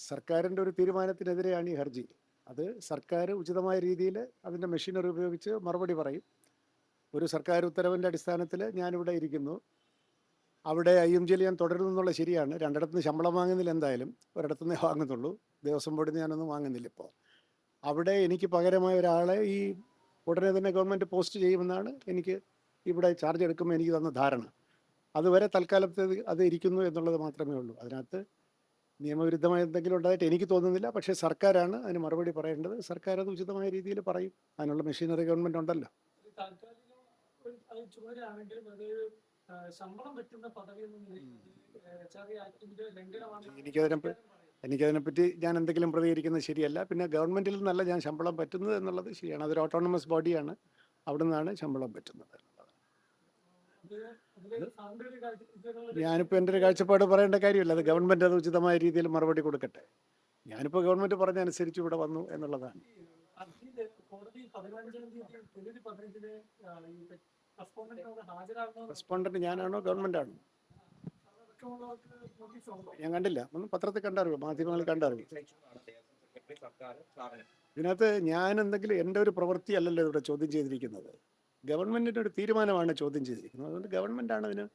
സർക്കാരിൻ്റെ ഒരു തീരുമാനത്തിനെതിരെയാണ് ഈ ഹർജി. അത് സർക്കാർ ഉചിതമായ രീതിയിൽ അതിൻ്റെ മെഷീനറി ഉപയോഗിച്ച് മറുപടി പറയും. ഒരു സർക്കാർ ഉത്തരവിൻ്റെ അടിസ്ഥാനത്തിൽ ഞാനിവിടെ ഇരിക്കുന്നു. അവിടെ IMGയിൽ ഞാൻ തുടരുന്നു എന്നുള്ളത് ശരിയാണ്. രണ്ടിടത്തുനിന്ന് ശമ്പളം വാങ്ങുന്നില്ല, എന്തായാലും ഒരിടത്തുനിന്നേ വാങ്ങുന്നുള്ളൂ. ദേവസ്വം ബോർഡിൽ നിന്ന് ഞാനൊന്നും വാങ്ങുന്നില്ല ഇപ്പോൾ. അവിടെ എനിക്ക് പകരമായ ഒരാളെ ഈ ഉടനെ തന്നെ ഗവൺമെൻറ് പോസ്റ്റ് ചെയ്യുമെന്നാണ് എനിക്ക് ഇവിടെ ചാർജ് എടുക്കുമ്പോൾ എനിക്ക് തന്ന ധാരണ. അതുവരെ തൽക്കാലത്ത് അത് ഇരിക്കുന്നു എന്നുള്ളത് മാത്രമേ ഉള്ളൂ. അതിനകത്ത് നിയമവിരുദ്ധമായ എന്തെങ്കിലും ഉണ്ടായിട്ട് എനിക്ക് തോന്നുന്നില്ല. പക്ഷേ സർക്കാരാണ് അതിന് മറുപടി പറയേണ്ടത്. സർക്കാർ അത് ഉചിതമായ രീതിയിൽ പറയും. അതിനുള്ള മെഷീനറി ഗവൺമെൻറ് ഉണ്ടല്ലോ. എനിക്കതിനെപ്പറ്റി ഞാൻ എന്തെങ്കിലും പ്രതികരിക്കുന്നത് ശരിയല്ല. പിന്നെ ഗവൺമെൻറ്റിൽ നിന്നല്ല ഞാൻ ശമ്പളം പറ്റുന്നത് എന്നുള്ളത് ശരിയാണ്. അതൊരു ഓട്ടോണമസ് ബോഡിയാണ്, അവിടെ നിന്നാണ് ശമ്പളം പറ്റുന്നത്. ഞാനിപ്പോൾ എൻ്റെ ഒരു കാഴ്ചപ്പാട് പറയേണ്ട കാര്യമില്ല. അത് ഗവൺമെൻറ് അത് ഉചിതമായ രീതിയിൽ മറുപടി കൊടുക്കട്ടെ. ഞാനിപ്പോൾ ഗവൺമെൻറ് പറഞ്ഞനുസരിച്ച് ഇവിടെ വന്നു എന്നുള്ളതാണ്. റെസ്പോണ്ടന്റ് ഞാനാണോ ഗവൺമെൻറ് ആണോ? ഞാൻ കണ്ടില്ല. ഒന്ന് പത്രത്തിൽ കണ്ടറിയോ, മാധ്യമങ്ങളിൽ കണ്ടറിയോ? ഇതിനകത്ത് ഞാൻ എന്തെങ്കിലും എൻ്റെ ഒരു പ്രവൃത്തി അല്ലല്ലോ ഇവിടെ ചോദ്യം ചെയ്തിരിക്കുന്നത്. ഗവൺമെൻറ്റിൻ്റെ ഒരു തീരുമാനമാണ് ചോദ്യം ചെയ്തിരിക്കുന്നത്. അതുകൊണ്ട് ഗവൺമെൻറ്റാണ് അതിന്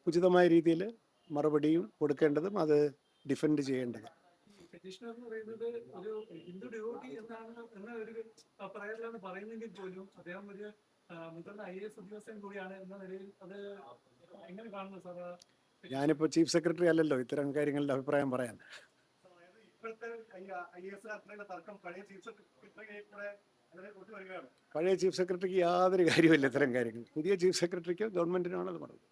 ഉചിതമായ രീതിയിൽ മറുപടിയും കൊടുക്കേണ്ടതും അത് ഡിഫെൻഡ് ചെയ്യേണ്ടതും. പെറ്റീഷണർ എന്ന് പറയുന്നത് ഒരു ഹിന്ദു ഡിവോട്ടി എന്ന ഒരു പറയലാണ് പറയുന്നെങ്കിൽ പോലും അദ്ദേഹം ഒരു മുതിർന്ന IAS ഉദ്യോഗസ്ഥൻ കൂടിയാണ് എന്ന നിലയിൽ അത് എങ്ങനെ കാണുന്നു സാർ? ഞാനിപ്പോൾ ചീഫ് സെക്രട്ടറി അല്ലല്ലോ ഇത്തരം കാര്യങ്ങളുടെ അഭിപ്രായം പറയാൻ. പഴയ ചീഫ് സെക്രട്ടറിക്ക് യാതൊരു കാര്യമില്ല ഇത്തരം കാര്യങ്ങൾ. പുതിയ ചീഫ് സെക്രട്ടറിക്കോ ഗവൺമെന്റിനാണ് അത് പറഞ്ഞത്.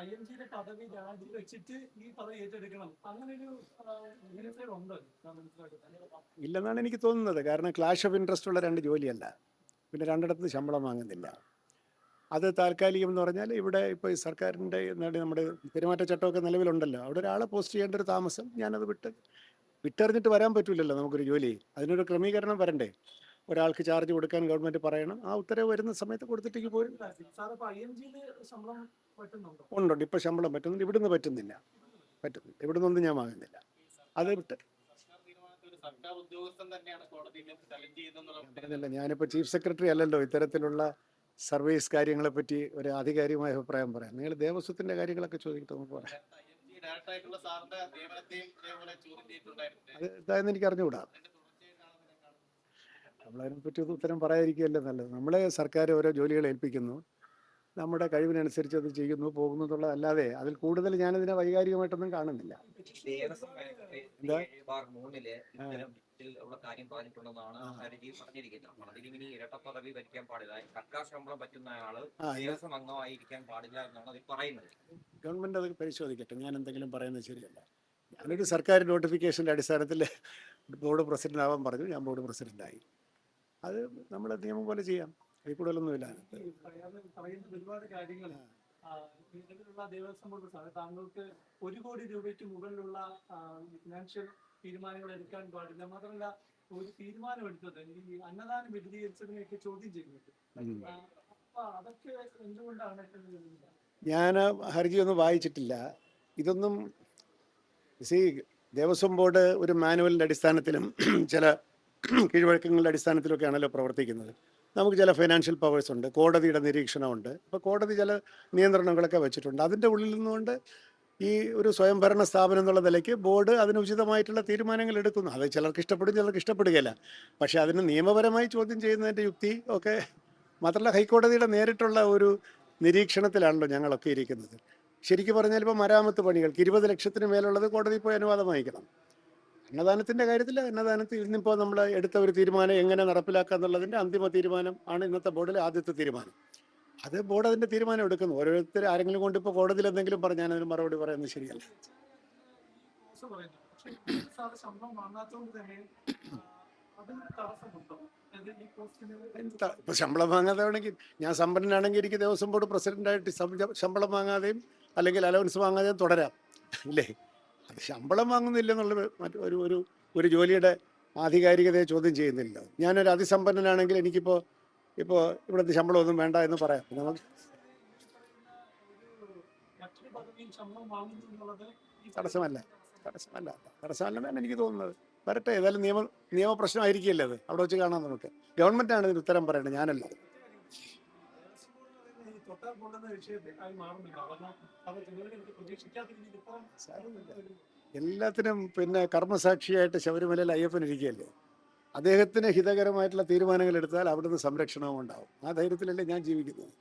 IMGയുടെ പദവി രാജിവെച്ചിട്ട് ഈ പദവി ഏറ്റെടുക്കണം, അങ്ങനൊരു ഉണ്ടോ? ഇല്ലെന്നാണ് എനിക്ക് തോന്നുന്നത്. കാരണം ക്ലാഷ് ഓഫ് ഇൻട്രസ്റ്റ് ഉള്ള രണ്ട് ജോലിയല്ല, പിന്നെ രണ്ടിടത്ത് ശമ്പളം വാങ്ങുന്നില്ല. അത് താൽക്കാലികം എന്ന് പറഞ്ഞാൽ ഇവിടെ ഇപ്പോൾ ഈ സർക്കാരിൻ്റെ നമ്മുടെ പെരുമാറ്റച്ചട്ടമൊക്കെ നിലവിലുണ്ടല്ലോ, അവിടെ ഒരാളെ പോസ്റ്റ് ചെയ്യേണ്ട ഒരു താമസം. ഞാനത് വിട്ടെറിഞ്ഞിട്ട് വരാൻ പറ്റില്ലല്ലോ നമുക്കൊരു ജോലി. അതിനൊരു ക്രമീകരണം വരണ്ടേ. ഒരാൾക്ക് ചാർജ് കൊടുക്കാൻ ഗവൺമെൻറ് പറയണം, ആ ഉത്തരവ് വരുന്ന സമയത്ത് കൊടുത്തിട്ടേക്ക് പോരും. ഉണ്ട്, ഇപ്പോൾ ശമ്പളം പറ്റുന്നുണ്ട്. ഇവിടുന്ന് പറ്റുന്നില്ല. ഇവിടുന്നൊന്നും ഞാൻ വാങ്ങുന്നില്ല. അത് വിട്ട് പറഞ്ഞില്ല. ഞാനിപ്പോൾ ചീഫ് സെക്രട്ടറി അല്ലല്ലോ ഇത്തരത്തിലുള്ള സർവീസ് കാര്യങ്ങളെപ്പറ്റി ഒരു ആധികാരികമായ അഭിപ്രായം പറയാം. നിങ്ങൾ ദേവസ്വത്തിൻ്റെ കാര്യങ്ങളൊക്കെ ചോദിച്ചിട്ട് നമുക്ക് പറയാം. അത് എന്തായെന്ന് എനിക്ക് അറിഞ്ഞുകൂടാ. നമ്മളതിനെപ്പറ്റി ഒരു ഉത്തരം പറയാതിരിക്കുകയല്ലേ നല്ലത്. നമ്മളെ സർക്കാർ ഓരോ ജോലികൾ ഏൽപ്പിക്കുന്നു, നമ്മുടെ കഴിവിനനുസരിച്ച് അത് ചെയ്യുന്നു, പോകുന്നു എന്നുള്ളതല്ലാതെ അതിൽ കൂടുതൽ ഞാനിതിനെ വൈകാരികമായിട്ടൊന്നും കാണുന്നില്ല. കാര്യം പറഞ്ഞിട്ടുണ്ടെന്നാണ് ഹർജി പറഞ്ഞിരിക്കുന്നത്. അതിലിനി ഇരട്ട പദവി ഭരിക്കാൻ പാടില്ല, സർക്കാർ ശമ്പളം പറ്റുന്ന ആള് ദേവസ്വം അംഗമായിരിക്കാൻ പാടില്ല എന്നാണ് അതിൽ പറയുന്നത്. ഗവൺമെന്റ് അത് പരിശോധിക്കട്ടെ. ഞാൻ എന്തെങ്കിലും പറയുന്നത് ശരിയല്ല. ഞാനൊരു സർക്കാർ നോട്ടിഫിക്കേഷൻ്റെ അടിസ്ഥാനത്തിൽ ബോർഡ് പ്രസിഡന്റ് ആവാൻ പറഞ്ഞു, ഞാൻ ബോർഡ് പ്രസിഡന്റായി. അത് നമ്മൾ നിയമം പോലെ ചെയ്യാം, അതിൽ കൂടുതലൊന്നുമില്ല. ഒരുപാട് കാര്യങ്ങൾ നിലവിലുള്ള ദേവസ്വം ബോർഡ് താങ്കൾക്ക് 1 കോടി രൂപയ്ക്ക് മുകളിലുള്ള ഫിനാൻഷ്യൽ തീരുമാനങ്ങൾ എടുക്കാൻ പാടില്ല. മാത്രമല്ല, ഒരു തീരുമാനം എടുത്തത് ഈ അന്നദാനം വിശദീകരിച്ചതിനെയൊക്കെ ചോദ്യം ചെയ്യുന്നുണ്ട്. അപ്പൊ അതൊക്കെ എന്തുകൊണ്ടാണ്? ഞാൻ ഹർജിയൊന്നും വായിച്ചിട്ടില്ല. ഇതൊന്നും ദേവസ്വം ബോർഡ് ഒരു മാനുവലിൻ്റെ അടിസ്ഥാനത്തിലും ചില കീഴ്വഴക്കങ്ങളുടെ അടിസ്ഥാനത്തിലൊക്കെയാണല്ലോ പ്രവർത്തിക്കുന്നത്. നമുക്ക് ചില ഫൈനാൻഷ്യൽ പവേഴ്സ് ഉണ്ട്, കോടതിയുടെ നിരീക്ഷണമുണ്ട്. അപ്പോൾ കോടതി ചില നിയന്ത്രണങ്ങളൊക്കെ വെച്ചിട്ടുണ്ട്. അതിൻ്റെ ഉള്ളിൽ നിന്നുകൊണ്ട് ഈ ഒരു സ്വയംഭരണ സ്ഥാപനം എന്നുള്ള നിലയ്ക്ക് ബോർഡ് അതിന് ഉചിതമായിട്ടുള്ള തീരുമാനങ്ങൾ എടുക്കുന്നു. അത് ചിലർക്ക് ഇഷ്ടപ്പെടും, ചിലർക്ക് ഇഷ്ടപ്പെടുകയില്ല. പക്ഷേ അതിന് നിയമപരമായി ചോദ്യം ചെയ്യുന്നതിൻ്റെ യുക്തി ഒക്കെ മാത്രമല്ല, ഹൈക്കോടതിയുടെ നേരിട്ടുള്ള ഒരു നിരീക്ഷണത്തിലാണല്ലോ ഞങ്ങളൊക്കെ ഇരിക്കുന്നത്. ശരിക്കും പറഞ്ഞാൽ ഇപ്പോൾ മരാമത്ത് പണികൾക്ക് 20 ലക്ഷത്തിന് മേലുള്ളത് കോടതി പോയി അനുവാദം വാങ്ങിക്കണം. അന്നദാനത്തിൻ്റെ കാര്യത്തിൽ അന്നദാനത്തിൽ ഇന്നിപ്പോൾ നമ്മൾ എടുത്ത ഒരു തീരുമാനം എങ്ങനെ നടപ്പിലാക്കുക എന്നുള്ളതിൻ്റെ അന്തിമ തീരുമാനം ആണ് ഇന്നത്തെ ബോർഡിലെ ആദ്യത്തെ തീരുമാനം. അത് ബോർഡ് അതിൻ്റെ തീരുമാനം എടുക്കുന്നു. ഓരോരുത്തർ ആരെങ്കിലും കൊണ്ട് ഇപ്പോൾ കോടതിയിൽ എന്തെങ്കിലും പറഞ്ഞാൽ അതിന് മറുപടി പറയുന്നത് ശരിയല്ല. ഇപ്പം ശമ്പളം വാങ്ങാതാണെങ്കിൽ, ഞാൻ സമ്പന്നനാണെങ്കിൽ എനിക്ക് ദേവസ്വം ബോർഡ് പ്രസിഡന്റായിട്ട് ശമ്പളം വാങ്ങാതെയും അല്ലെങ്കിൽ അലവൻസ് വാങ്ങാതെയും തുടരാം, ഇല്ലേ? അത് ശമ്പളം വാങ്ങുന്നില്ലെന്നുള്ള ഒരു ജോലിയുടെ ആധികാരികതയെ ചോദ്യം ചെയ്യുന്നില്ല. ഞാനൊരു അതിസമ്പന്നനാണെങ്കിൽ എനിക്കിപ്പോൾ ഇവിടുത്തെ ശമ്പളമൊന്നും വേണ്ട എന്ന് പറയാം. തടസ്സമല്ല തടസ്സമല്ലെന്നാണ് എനിക്ക് തോന്നുന്നത്. വരട്ടെ, ഏതായാലും നിയമപ്രശ്നമായിരിക്കില്ലേ അത്, അവിടെ വെച്ച് കാണാം നമുക്ക്. ഗവൺമെൻറ്റാണ് ഇതിന് ഉത്തരം പറയേണ്ടത്, ഞാനല്ല. ഈ തൊട്ടാൽ കൊള്ളുന്ന വിഷയത്തിൽ ആയി മാറുന്നില്ല. കാരണം അത് ചിലർക്ക് എനിക്ക് പ്രതീക്ഷിക്കാത്ത രീതിയിൽ ഇപ്പം എല്ലാത്തിനും പിന്നെ കർമ്മസാക്ഷിയായിട്ട് ശബരിമലയിൽ അയ്യപ്പൻ ഇരിക്കുകയല്ലേ. അദ്ദേഹത്തിന് ഹിതകരമായിട്ടുള്ള തീരുമാനങ്ങൾ എടുത്താൽ അവിടുന്ന് സംരക്ഷണവും ഉണ്ടാവും. ആ ധൈര്യത്തിലല്ലേ ഞാൻ ജീവിക്കുന്നത്.